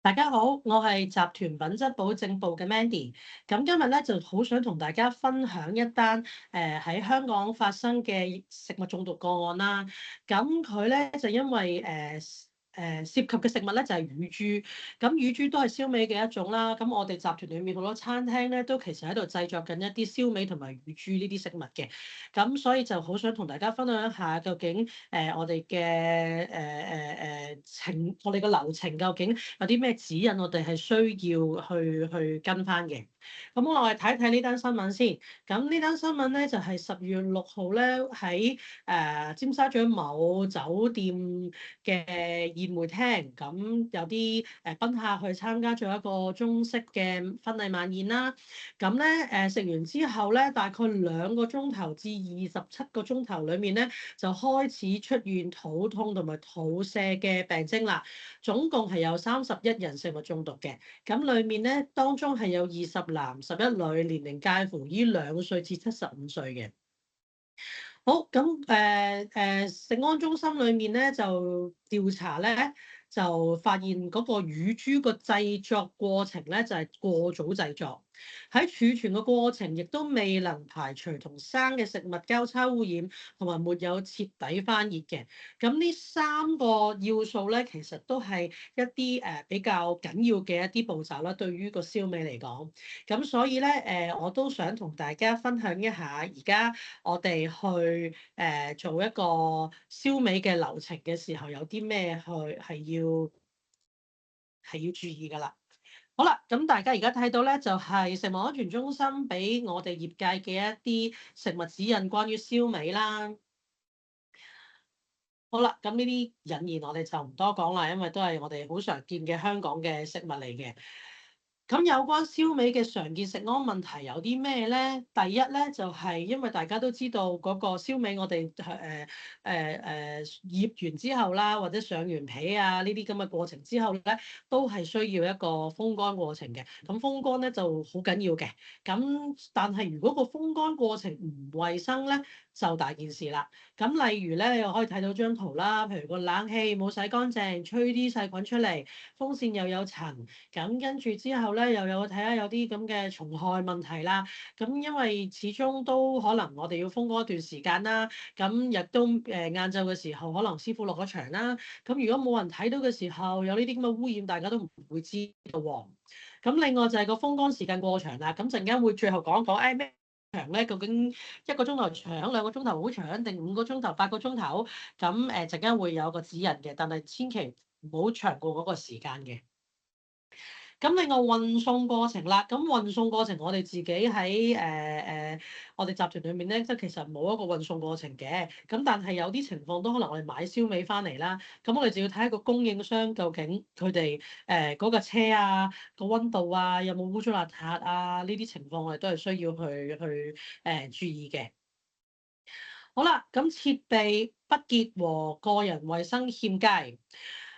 大家好，我係集團品質保證部嘅 Mandy。咁今日咧就好想同大家分享一單喺香港發生嘅食物中毒個案啦。咁佢咧就因為涉及嘅食物咧就係乳豬。咁乳豬都係燒味嘅一種啦。咁我哋集團裡面好多餐廳咧都其實喺度製作緊一啲燒味同埋乳豬呢啲食物嘅。咁所以就好想同大家分享一下究竟我哋嘅我哋嘅流程究竟有啲咩指引，我哋係需要去跟翻嘅。咁我哋睇一睇呢單新聞先。咁呢單新聞咧就係10月6號咧喺尖沙咀某酒店嘅宴會廳，咁有啲賓客去參加咗一個中式嘅婚禮晚宴啦。咁咧食完之後咧，大概2個鐘頭至27個鐘頭裡面咧，就開始出現肚痛同埋肚瀉嘅病徵啦。總共係有31人食物中毒嘅。咁裡面咧當中係有20男11女，年齡介乎於2歲至75歲嘅。好，咁食安中心裏面咧就調查咧，就發現嗰個乳豬個製作過程咧就係過早製作，喺儲存嘅過程亦都未能排除同生嘅食物交叉污染，同埋沒有徹底翻熱嘅。咁呢3個要素咧，其實都係一啲比較緊要嘅一啲步驟啦，對於個燒味嚟講。咁所以咧我都想同大家分享一下，而家我哋去做一個燒味嘅流程嘅時候，有啲咩係要注意㗎啦。好啦，咁大家而家睇到咧，就係食物安全中心俾我哋業界嘅一啲食物指引，關於燒味啦。好啦，咁呢啲引言我哋就唔多講啦，因為都係我哋好常見嘅香港嘅食物嚟嘅。咁有關燒味嘅常見食安問題有啲咩咧？第一咧就係因為大家都知道嗰個燒味，我哋醃完之後啦，或者上完皮啊呢啲咁嘅過程之後咧，都係需要一個風乾過程嘅。咁風乾咧就好緊要嘅。咁但係如果個風乾過程唔衛生咧，就大件事啦。咁例如咧，你又可以睇到張圖啦，譬如個冷氣冇洗乾淨，吹啲細菌出嚟，風扇又有塵，咁跟住之後咧，又有睇下有啲咁嘅蟲害問題啦。咁因為始終都可能我哋要風乾一段時間啦，咁亦都晏晝嘅時候，可能師傅落咗場啦。咁如果冇人睇到嘅時候，有呢啲咁嘅污染，大家都唔會知道喎。咁另外就係個風乾時間過長啦。咁陣間會最後講一講，咩長咧？究竟1個鐘頭長、2個鐘頭好長，定5個鐘頭、8個鐘頭？咁陣間會有個指引嘅，但係千祈唔好長過嗰個時間嘅。咁另外運送過程啦，咁運送過程我哋自己喺我哋集團裏面咧，即係其實冇一個運送過程嘅。咁但係有啲情況都可能我哋買燒味翻嚟啦，咁我哋就要睇下個供應商究竟佢哋嗰架車啊、個溫度啊、有冇污糟邋遢啊，呢啲情況我哋都係需要去注意嘅。好啦，咁設備不潔和個人衛生欠佳。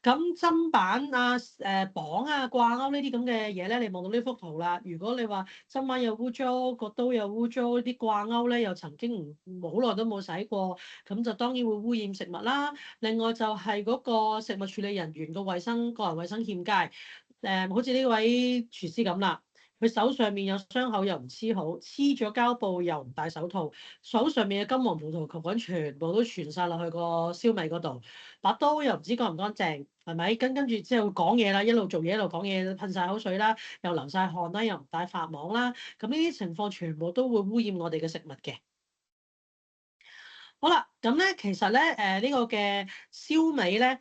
咁砧板啊、綁啊、掛鈎呢啲咁嘅嘢咧，你望到呢幅圖啦。如果你話砧板又污糟，個刀又污糟，啲掛鈎咧又曾經好耐都冇洗過，咁就當然會污染食物啦。另外就係嗰個食物處理人員個個人衛生欠佳。好似呢位廚師咁啦，佢手上面有傷口又唔黐好，黐咗膠布又唔戴手套，手上面嘅金黃葡萄球菌全部都傳晒落去個燒味嗰度，把刀又唔知乾唔乾淨，係咪？跟住之後講嘢啦，一路做嘢一路講嘢，噴晒口水啦，又流晒汗啦，又唔戴髮網啦，咁呢啲情況全部都會污染我哋嘅食物嘅。好啦，咁咧其實咧呢個嘅燒味咧，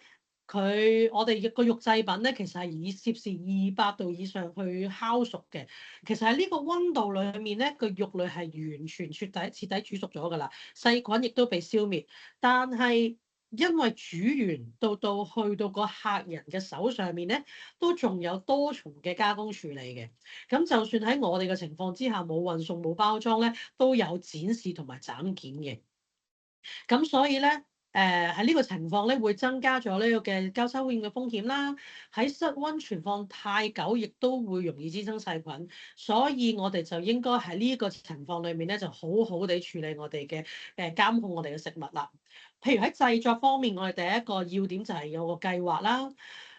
我哋個肉製品咧，其實係以攝氏200度以上去烤熟嘅。其實喺呢個溫度裏面咧，個肉類係完全徹底煮熟咗㗎啦，細菌亦都被消滅。但係因為煮完到去到個客人嘅手上面咧，都仲有多重嘅加工處理嘅。咁就算喺我哋嘅情況之下，冇運送冇包裝咧，都有展示同埋斬件嘅。咁所以咧，喺呢個情況咧，會增加咗呢個嘅交叉污染嘅風險啦。喺室溫存放太久，亦都會容易滋生細菌。所以我哋就應該喺呢個情況裏面咧，就好好地處理我哋嘅監控我哋嘅食物啦。譬如喺製作方面，我哋第一個要點就係有個計劃啦。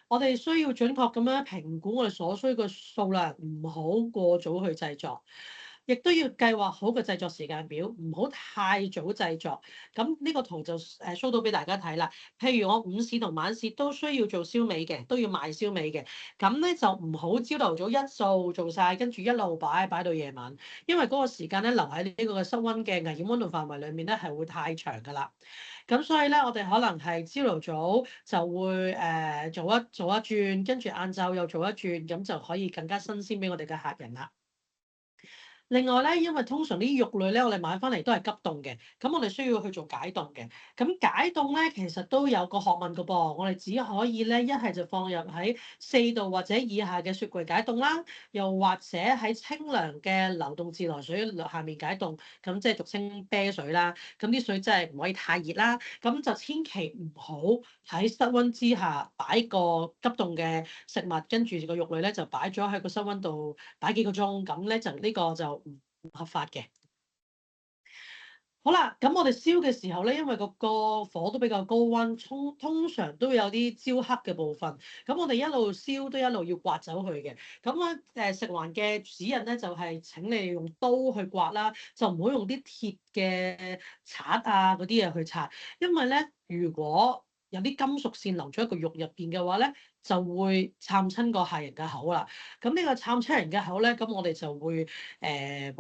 我哋需要準確咁樣評估我哋所需嘅數量，唔好過早去製作，亦都要計劃好個製作時間表，唔好太早製作。咁呢個圖就show 到俾大家睇啦。譬如我午市同晚市都需要做燒味嘅，都要賣燒味嘅。咁咧就唔好朝頭早一掃做晒，跟住一路擺到夜晚，因為嗰個時間咧留喺呢個室溫嘅危險溫度範圍裡面咧係會太長㗎啦。咁所以咧，我哋可能係朝頭早就會做一轉，跟住晏晝又做一轉，咁就可以更加新鮮俾我哋嘅客人啦。另外咧，因為通常啲肉類咧，我哋買翻嚟都係急凍嘅，咁我哋需要去做解凍嘅。咁解凍咧，其實都有個學問㗎噃。我哋只可以咧，一係就放入喺4度或者以下嘅雪櫃解凍啦，又或者喺清涼嘅流動自來水下面解凍，咁即係俗稱啤水啦。咁啲水真係唔可以太熱啦，咁就千祈唔好喺室溫之下擺個急凍嘅食物，跟住個肉類咧就擺咗喺個室溫度擺幾個鐘，咁咧就呢個就唔合法嘅。好啦，咁我哋燒嘅時候咧，因為個火都比較高溫，通常都會有啲焦黑嘅部分。咁我哋一路燒都一路要刮走佢嘅。咁咧食環嘅指引咧就係請你用刀去刮啦，就唔好用啲鐵嘅刷啊嗰啲嘢去刷，因為咧如果有啲金屬線留咗喺個肉入邊嘅話咧，就會撐親個客人嘅口啦。咁呢個撐親人嘅口咧，咁我哋就會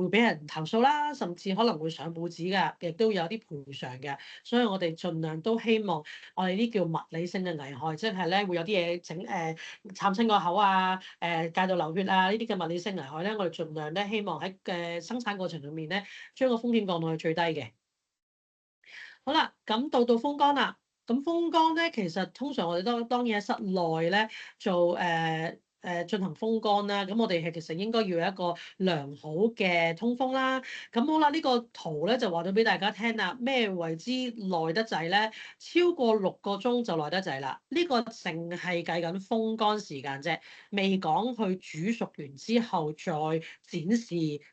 俾人投訴啦，甚至可能會上報紙㗎，亦都有啲賠償嘅。所以我哋盡量都希望我哋啲叫物理性嘅危害，即係咧會有啲嘢撐親個口啊，戒到流血啊呢啲嘅物理性危害咧，我哋盡量咧希望喺生產過程裏面咧，將個風險降到去最低嘅。好啦，咁到風乾啦。咁風乾咧，其實通常我哋都當然喺室內咧做進行風乾啦。咁我哋係其實應該要有一個良好嘅通風啦。咁好啦，呢個圖咧就話咗俾大家聽啦，咩為之耐得滯咧？超過6個鐘就耐得滯啦。呢個淨係計緊風乾時間啫，未講佢煮熟完之後再展示，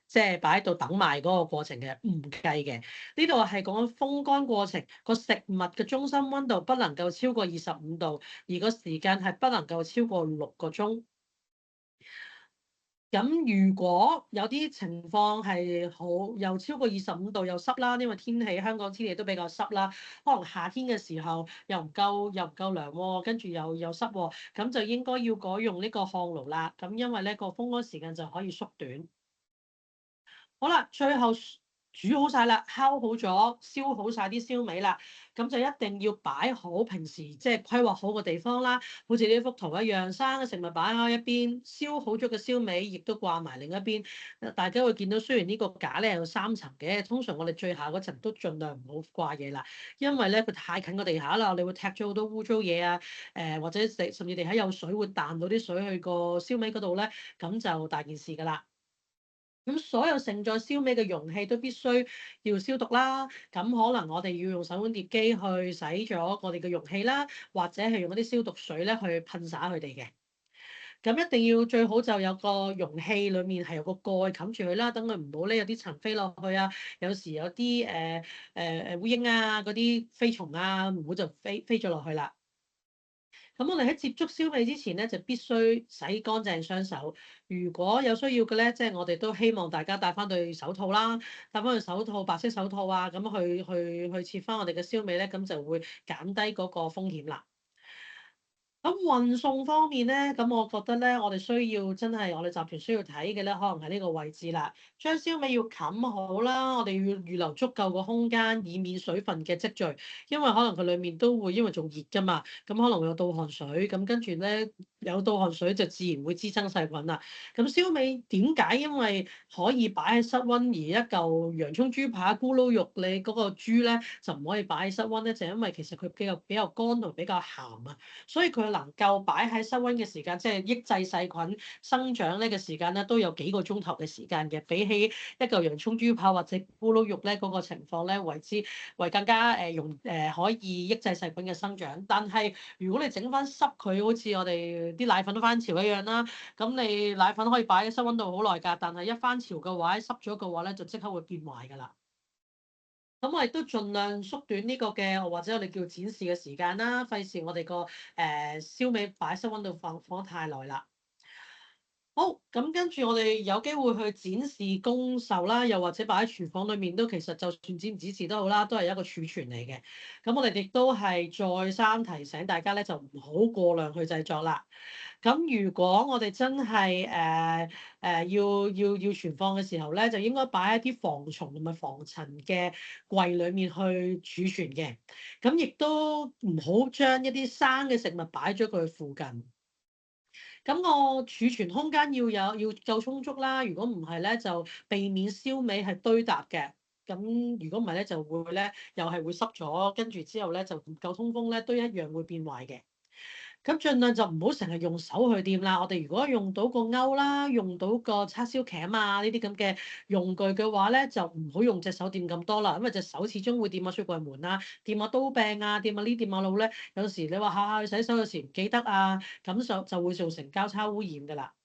即係擺喺度等賣嗰個過程嘅，唔計嘅。呢度係講緊風乾過程，個食物嘅中心溫度不能夠超過25度，而個時間係不能夠超過6個鐘。咁如果有啲情況係好又超過25度又濕啦，因為香港天氣都比較濕啦，可能夏天嘅時候又唔夠涼喎，跟住又濕喎，咁就應該要改用呢個烘爐啦。咁因為咧個風乾時間就可以縮短。好啦，最後煮好晒啦，烤好咗，燒好晒啲燒味啦，咁就一定要擺好平時即係規劃好個地方啦，好似呢幅圖一樣，生嘅食物擺喺一邊，燒好咗嘅燒味亦都掛埋另一邊。大家會見到雖然呢個架咧有3層嘅，通常我哋最下嗰層都盡量唔好掛嘢啦，因為咧佢太近個地下啦，我哋會踢咗好多污糟嘢啊，或者甚至地下有水會彈到啲水去個燒味嗰度咧，咁就大件事㗎啦。咁所有盛載燒味嘅容器都必須要消毒啦。咁可能我哋要用手工碟機去洗咗我哋嘅容器啦，或者係用嗰啲消毒水咧去噴灑佢哋嘅。咁一定要最好就有個容器裡面係有個蓋冚住佢啦，等佢唔好咧有啲塵飛落去啊。有時有啲烏蠅啊嗰啲飛蟲啊，唔好就飛咗落去啦。咁我哋喺接觸燒味之前咧，就必須洗乾淨雙手。如果有需要嘅咧，即係我哋都希望大家戴翻對手套啦，戴翻對手套，白色手套啊，咁去切翻我哋嘅燒味咧，咁就會減低嗰個風險啦。咁運送方面咧，咁我覺得咧，我哋需要真係我哋集團需要睇嘅咧，可能係呢個位置啦。將燒味要冚好啦，我哋要預留足夠個空間，以免水分嘅積聚。因為可能佢裡面都會因為仲熱㗎嘛，咁可能會有倒汗水，咁跟住咧有倒汗水就自然會滋生細菌啦。咁燒味點解？因為可以擺喺室溫，而一嚿洋葱豬扒咕嚕肉，你嗰個豬咧就唔可以擺喺室溫咧，就因為其實佢比較乾同比較鹹啊。所以佢能夠擺喺室溫嘅時間，即係抑制細菌生長呢個時間咧，都有幾個鐘頭嘅時間嘅。比起一嚿洋葱豬扒或者咕嚕肉咧，嗰個情況咧為更加可以抑制細菌嘅生長。但係如果你整翻濕佢，好似我哋啲奶粉翻潮一樣啦，咁你奶粉可以擺喺室溫度好耐㗎，但係一翻潮嘅話，濕咗嘅話咧，就即刻會變壞㗎啦。咁我亦都盡量縮短呢個嘅或者我哋叫展示嘅時間啦，費事我哋個燒味擺室溫度放得太耐啦。好，咁跟住我哋有機會去展示供售啦，又或者擺喺廚房裏面都其實就算展唔展示都好啦，都係一個儲存嚟嘅。咁我哋亦都係再三提醒大家咧，就唔好過量去製作啦。咁如果我哋真係要存放嘅時候咧，就應該擺喺啲防蟲同埋防塵嘅櫃裡面去儲存嘅。咁亦都唔好將一啲生嘅食物擺咗佢附近。咁個儲存空間要夠充足啦，如果唔係咧，就避免燒味係堆疊嘅。咁如果唔係咧，就會咧又係會濕咗，跟住之後咧就唔夠通風咧，都一樣會變壞嘅。咁盡量就唔好成日用手去掂啦。我哋如果用到個鈎啦，用到個叉燒鉗啊呢啲咁嘅用具嘅話咧，就唔好用隻手掂咁多啦，因為隻手始終會掂下雪櫃門啊，掂下刀柄啊，掂下呢掂下路咧。有時你話下下去洗手有時唔記得啊，咁就會造成交叉污染㗎啦。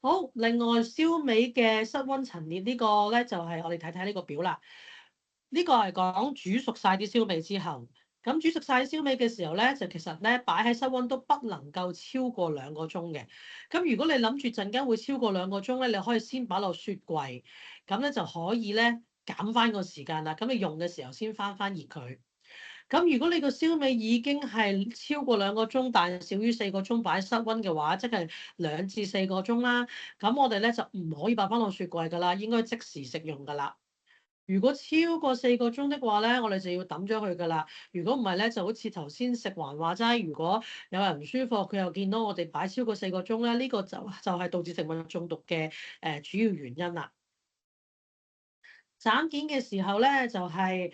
好，另外燒味嘅室溫陳列呢個咧，就係我哋睇睇呢個表啦。呢個係講煮熟晒啲燒味之後，咁煮熟晒燒味嘅時候咧，就其實咧擺喺室溫都不能夠超過2個鐘嘅。咁如果你諗住陣間會超過2個鐘咧，你可以先擺落雪櫃，咁咧就可以咧減翻個時間啦。咁你用嘅時候先翻熱佢。咁如果你個燒味已經係超過2個鐘，但係少於4個鐘擺室溫嘅話，即係2至4個鐘啦。咁我哋咧就唔可以擺翻落雪櫃㗎啦，應該即時食用㗎啦。如果超過4個鐘的話咧，我哋就要抌咗佢㗎啦。如果唔係咧，就好似頭先食環話齋，如果有人唔舒服，佢又見到我哋擺超過4個鐘咧，呢個就係導致食物中毒嘅主要原因啦。斬件嘅時候咧，就係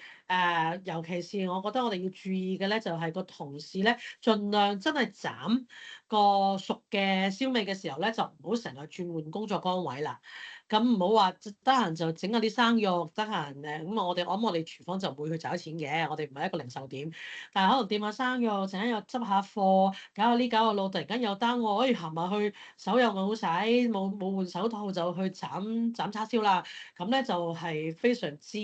尤其是我覺得我哋要注意嘅咧，就係個同事咧，盡量真係斬個熟嘅燒味嘅時候咧，就唔好成日轉換工作崗位啦。咁唔好話得閒就整下啲生肉，得閒咁我哋廚房就唔會去找錢嘅，我哋唔係一個零售點。但係可能掂下生肉，陣間又執下貨，搞下呢搞下路，突然間有單喎，行埋去手又冇洗，冇換手套就去斬叉燒啦。咁咧就係非常之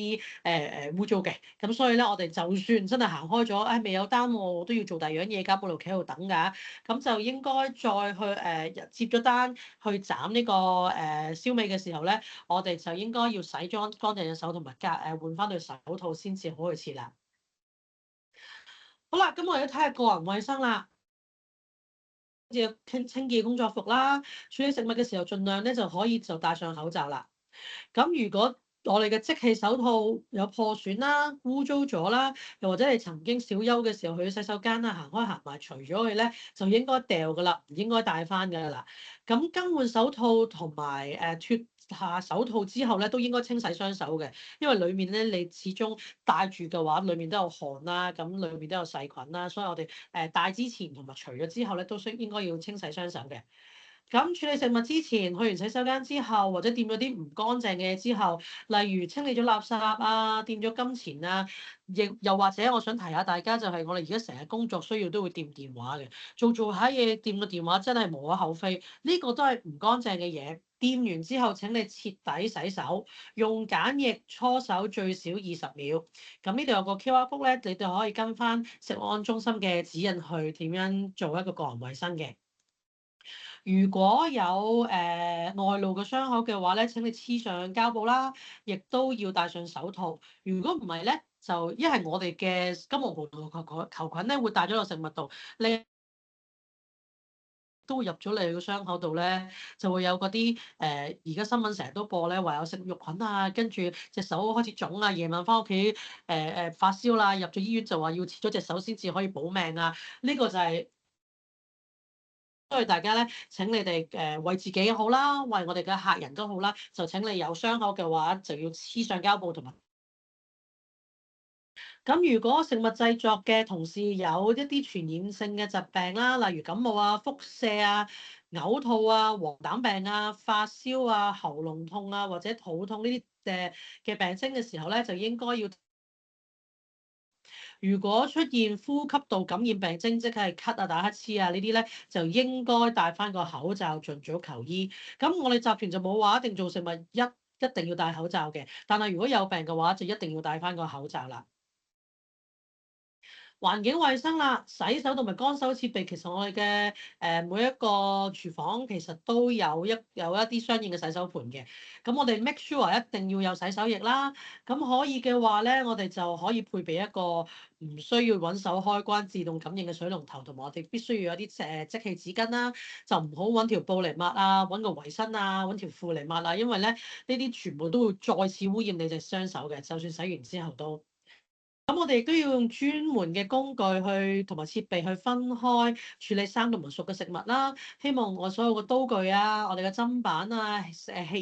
污糟嘅。咁所以咧，我哋就算真係行開咗，未有單喎，我都要做第二樣嘢，加部路企喺度等㗎。咁就應該再去接咗單去斬呢個燒味嘅時候咧，我哋就應該要洗咗乾淨隻手同埋換翻對手套先至好去切啦。好啦，咁我哋要睇下個人衛生啦。要清潔工作服啦，處理食物嘅時候，盡量咧就可以就戴上口罩啦。咁如果我哋嘅即棄手套有破損啦、污糟咗啦，又或者你曾經小休嘅時候去洗手間啦，行開行埋除咗佢咧，就應該掉㗎啦，唔應該戴翻㗎啦。咁更換手套同埋脫下手套之後咧，都應該清洗雙手嘅，因為裡面咧你始終戴住嘅話，裡面都有汗啦，咁裡面都有細菌啦，所以我哋戴之前同埋除咗之後咧，都應該要清洗雙手嘅。咁處理食物之前，去完洗手間之後，或者掂咗啲唔乾淨嘅嘢之後，例如清理咗垃圾啊、掂咗金錢啊，亦又或者我想提下大家，就係我哋而家成日工作需要都會掂電話嘅，做下嘢掂個電話真係無可厚非，呢個都係唔乾淨嘅嘢。掂完之後請你徹底洗手，用梘液搓手最少20秒。咁呢度有個 QR code 咧，你哋可以跟翻食安中心嘅指引去點樣做一個個人衛生嘅。如果有外露嘅傷口嘅話咧，請你黐上膠布啦，亦都要戴上手套。如果唔係咧，就一係我哋嘅金黃葡萄球菌咧會帶咗落食物度，你都會入咗你個傷口度咧，就會有嗰啲而家新聞成日都播咧，話有食肉菌啊，跟住隻手開始腫啊，夜晚翻屋企發燒啦，入咗醫院就話要切咗隻手先至可以保命啊，呢個就係。所以大家咧，請你哋為自己好啦，為我哋嘅客人都好啦，就請你有傷口嘅話，就要黐上膠布同埋。咁如果食物製作嘅同事有一啲傳染性嘅疾病啦，例如感冒啊、腹瀉啊、嘔吐啊、黃疸病啊、發燒啊、喉嚨痛啊或者肚痛呢啲嘅病徵嘅時候咧，就應該要。如果出現呼吸道感染病徵，即係咳啊、打乞嗤啊呢啲咧，就應該戴翻個口罩，盡早求醫。咁我哋集團就冇話一定做食物一一定要戴口罩嘅。但係如果有病嘅話，就一定要戴翻個口罩啦。環境衛生啦，洗手同埋乾手設備，其實我哋嘅每一個廚房其實都有一啲相應嘅洗手盆嘅。咁我哋 make sure 一定要有洗手液啦。咁可以嘅話咧，我哋就可以配備一個唔需要揾手開關自動感應嘅水龍頭，同埋我哋必須要有啲即棄紙巾啦，就唔好揾條布嚟抹啊，揾個圍巾啊，揾條褲嚟抹啊，因為咧呢啲全部都會再次污染你隻雙手嘅，就算洗完之後都。咁我哋亦都要用專門嘅工具同埋設備去分開處理生同埋熟嘅食物啦。希望我所有嘅刀具啊，我哋嘅砧板啊、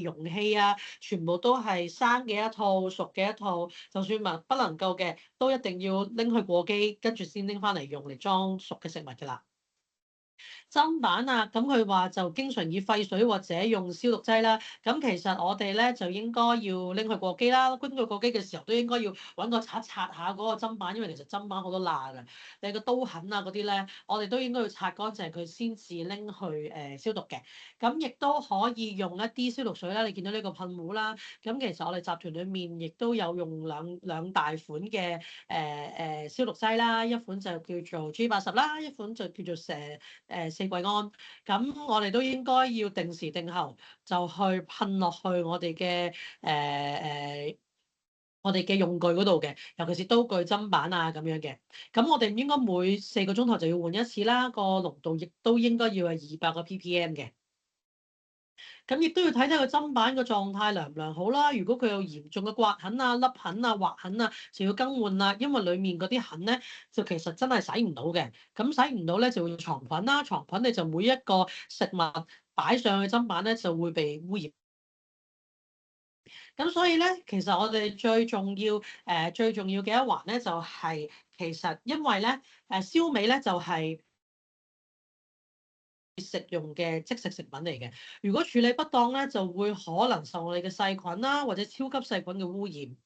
容器啊，全部都係生嘅一套、熟嘅一套。就算不能夠嘅，都一定要拎去過機，跟住先拎翻嚟用嚟裝熟嘅食物㗎啦。砧板啊，咁佢話就經常以廢水或者用消毒劑啦。咁其實我哋咧就應該要拎去過機啦。拎去過機嘅時候都應該要揾個刷擦下嗰個砧板，因為其實砧板好多罅㗎。你個刀痕啊嗰啲咧，我哋都應該要擦乾淨佢先至拎去消毒嘅。咁亦都可以用一啲消毒水啦。你見到呢個噴壺啦，咁其實我哋集團裡面亦都有用兩大款嘅消毒劑啦。一款就叫做 G80啦，一款就叫做四季安，咁我哋都應該要定時定候就去噴落去我哋嘅用具嗰度嘅，尤其是刀具、砧板啊咁樣嘅。咁我哋應該每4個鐘頭就要換一次啦，個濃度亦都應該要係200個 ppm 嘅。咁亦都要睇睇個砧板個狀態良唔良好啦。如果佢有嚴重嘅刮痕啊、凹痕啊、劃痕啊，就要更換啦。因為裡面嗰啲痕咧，就其實真係洗唔到嘅。咁洗唔到咧，就會藏菌啦。藏菌你就每一個食物擺上去砧板咧，就會被污染。咁所以咧，其實我哋最重要嘅一環咧，就係其實因為咧，燒味咧就係食用嘅即食食品嚟嘅，如果處理不當咧，就會可能受我哋嘅細菌啦，或者超級細菌嘅污染。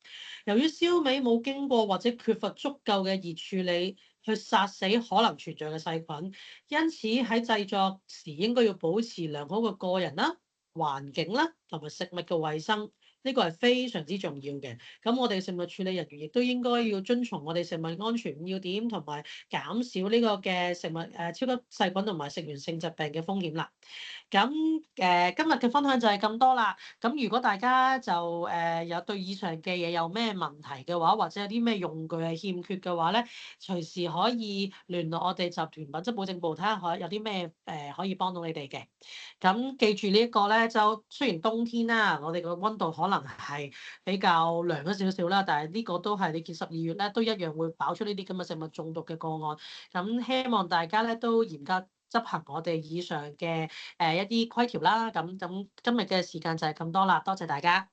由於燒味冇經過或者缺乏足夠嘅熱處理，去殺死可能存在嘅細菌，因此喺製作時應該要保持良好嘅個人啦、環境啦同埋食物嘅衛生。呢個係非常之重要嘅。咁我哋食物處理人員亦都應該要遵從我哋食物安全要點，同埋減少呢個嘅食物超級細菌同埋食源性疾病嘅風險啦。咁今日嘅分享就係咁多啦。咁如果大家就有對以上嘅嘢有咩問題嘅話，或者有啲咩用具係欠缺嘅話咧，隨時可以聯絡我哋集團品質保證部，睇下有啲咩可以幫到你哋嘅。咁記住呢一個咧，就雖然冬天啦，我哋個溫度可能係比較涼咗少少啦，但係呢個都係你見12月咧都一樣會爆出呢啲咁嘅食物中毒嘅個案。咁希望大家咧都嚴格執行我哋以上嘅一啲規條啦。咁今日嘅時間就係咁多啦，多謝大家。